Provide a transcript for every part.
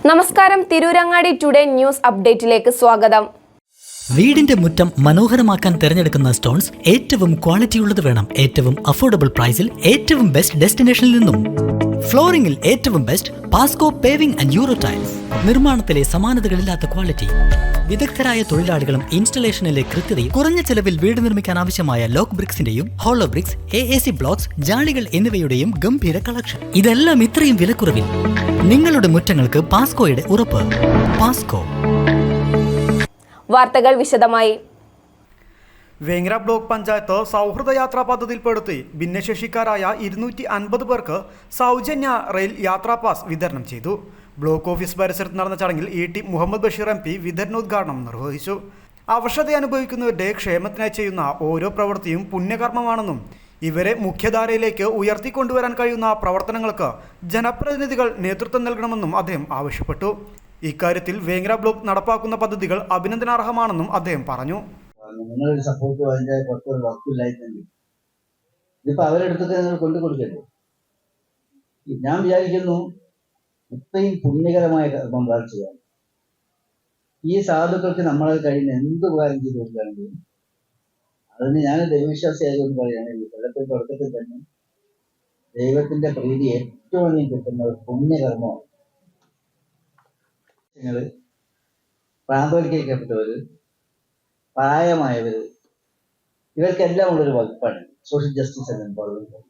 നമസ്കാരം, Tirurangadi today news അപ്ഡേറ്റിലേക്ക് സ്വാഗതം. വീടിന്റെ മുറ്റം മനോഹരമാക്കാൻ തിരഞ്ഞെടുക്കുന്ന സ്റ്റോൺസ് ഏറ്റവും ക്വാളിറ്റിയുള്ളത് വേണം. ഏറ്റവും അഫോർഡബിൾ പ്രൈസിൽ ഏറ്റവും ബെസ്റ്റ് ഡെസ്റ്റിനേഷനിൽ നിന്നും. ഫ്ലോറിംഗിൽ ഏറ്റവും best Pasco paving and euro tiles. നിർമ്മാണത്തിലെ സമാനതകളില്ലാത്ത ക്വാളിറ്റി, വിദഗ്ധരായ തൊഴിലാളികളും ഇൻസ്റ്റലേഷനിലെ കൃത്യതയും, കുറഞ്ഞ ചെലവിൽ വീട് നിർമ്മിക്കാൻ ആവശ്യമായ ലോക്ക് ബ്രിക്സിന്റെയും ഹോളോ ബ്രിക്സ്, AAC ബ്ലോക്സ്, ജാളികൾ എന്നിവയുടെയും ഗംഭീര കളക്ഷൻ. ഇതെല്ലാം ഇത്രയും വിലക്കുറവിൽ. നിങ്ങളുടെ മുറ്റങ്ങൾക്ക് പാസ്കോയുടെ ഉറപ്പ്. പാസ്കോ. വാർത്തകൾ വിശദമായി. വേങ്ങര ബ്ലോക്ക് പഞ്ചായത്ത് സൗഹൃദ യാത്രാ പദ്ധതിയിൽപ്പെടുത്തി ഭിന്നശേഷിക്കാരായ 250 പേർക്ക് സൗജന്യ റെയിൽ യാത്രാ പാസ് വിതരണം ചെയ്തു. ബ്ലോക്ക് ഓഫീസ് പരിസരത്ത് നടന്ന ചടങ്ങിൽ ET മുഹമ്മദ് ബഷീർ MP വിതരണോദ്ഘാടനം നിർവഹിച്ചു. അവശത അനുഭവിക്കുന്നവരുടെ ക്ഷേമത്തിനായി ചെയ്യുന്ന ഓരോ പ്രവൃത്തിയും പുണ്യകർമ്മമാണെന്നും ഇവരെ മുഖ്യധാരയിലേക്ക് ഉയർത്തിക്കൊണ്ടുവരാൻ കഴിയുന്ന പ്രവർത്തനങ്ങൾക്ക് ജനപ്രതിനിധികൾ നേതൃത്വം നൽകണമെന്നും അദ്ദേഹം ആവശ്യപ്പെട്ടു. ഇക്കാര്യത്തിൽ വേങ്ങര ബ്ലോക്ക് നടപ്പാക്കുന്ന പദ്ധതികൾ അഭിനന്ദനാർഹമാണെന്നും അദ്ദേഹം പറഞ്ഞു. നിങ്ങളൊരു സപ്പോർട്ട് അതിൻ്റെ പുറത്തൊരു വർക്കില്ലായിരുന്നെങ്കിൽ ഇതിപ്പോൾ അവരെടുത്തൊക്കെ നിങ്ങൾ കൊണ്ടുകൊടുക്കരുത്. ഞാൻ വിചാരിക്കുന്നു ഇത്രയും പുണ്യകരമായ കർമ്മം വേറെ ചെയ്യാം. ഈ സാധുക്കൾക്ക് നമ്മളെ കഴിയുന്ന എന്ത് ഉപകാരം ചെയ്ത് കൊടുക്കുകയാണെങ്കിലും അതിന് ഞാൻ ദൈവവിശ്വാസി ആയതുകൊണ്ട് പറയുകയാണെങ്കിൽ കൊല്ലത്തിൽ തുടക്കത്തിൽ തന്നെ ദൈവത്തിന്റെ പ്രീതി ഏറ്റവും അധികം കിട്ടുന്ന ഒരു പുണ്യകർമ്മമാണ്. പ്രാന്തവൽക്കരിക്കപ്പെട്ടവര്, പ്രായമായവര്, ഇവർക്കെല്ലാം ഉള്ളൊരു വകുപ്പാണ് സോഷ്യൽ ജസ്റ്റിസ് ആൻഡ് എംപവർമെന്റ്.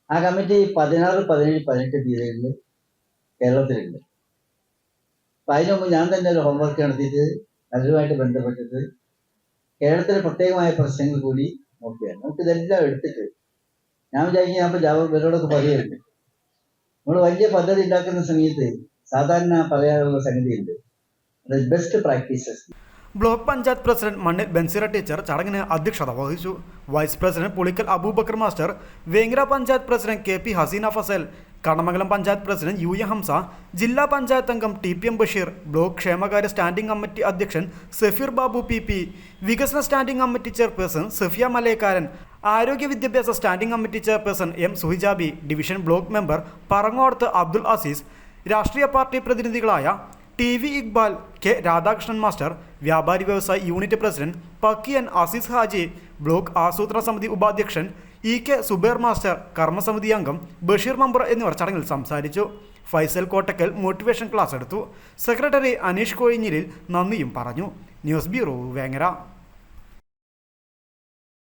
ആ കമ്മിറ്റി 16, 17, 18 തീയതികളിൽ കേരളത്തിലുണ്ട്. അപ്പൊ അതിനു മുമ്പ് ഞാൻ തന്നെ ഒരു ഹോംവർക്ക് നടത്തിയിട്ട് അതിലുമായിട്ട് ബന്ധപ്പെട്ടിട്ട് കേരളത്തിലെ പ്രത്യേകമായ പ്രശ്നങ്ങൾ കൂടി നോക്കുകയാണ്. നമുക്കിതെല്ലാം എടുത്തിട്ട് ഞാൻ വിചാരിക്കും ഞാൻ ഇപ്പോൾ ഇവരോടൊക്കെ പറയുന്നുണ്ട്, നമ്മൾ വലിയ പദ്ധതി ഉണ്ടാക്കുന്ന സമയത്ത് സാധാരണ പറയാനുള്ള സംഗതിയുണ്ട്, best practices. Block panchayat president മണ്ണിൽ ബെൻസിറ ടീച്ചർ ചടങ്ങിന് അധ്യക്ഷത വഹിച്ചു. Vice president Pulikkal Aboobacker master, Vengara panchayat president KP Haseena Fasal, Kadamangalam panchayat president UA Hamsa, ജില്ലാ പഞ്ചായത്ത് അംഗം TPM ബഷീർ, ബ്ലോക്ക് ക്ഷേമകാര്യ സ്റ്റാൻഡിംഗ് കമ്മിറ്റി അധ്യക്ഷൻ സഫീർ ബാബു PP, വികസന standing committee chairperson Safiya Malayakkaran, ആരോഗ്യ വിദ്യാഭ്യാസ standing committee chairperson M Suhijabi, division block member Parangodath Abdul Azeez, രാഷ്ട്രീയ പാർട്ടി പ്രതിനിധികളായ TV Iqbal, K Radhakrishnan master, വ്യാപാരി വ്യവസായി യൂണിറ്റ് പ്രസിഡന്റ് പക്കിയൻ ആസിസ് ഹാജി, ബ്ലോക്ക് ആസൂത്രണ സമിതി ഉപാധ്യക്ഷൻ EK സുബേർ മാസ്റ്റർ, കർമ്മസമിതി അംഗം ബഷീർ മമ്പുറ എന്നിവർ ചടങ്ങിൽ സംസാരിച്ചു. ഫൈസൽ കോട്ടക്കൽ മോട്ടിവേഷൻ ക്ലാസ് എടുത്തു. സെക്രട്ടറി അനീഷ് കോയിഞ്ഞിലിൽ നന്ദിയും പറഞ്ഞു. News bureau, Vengara.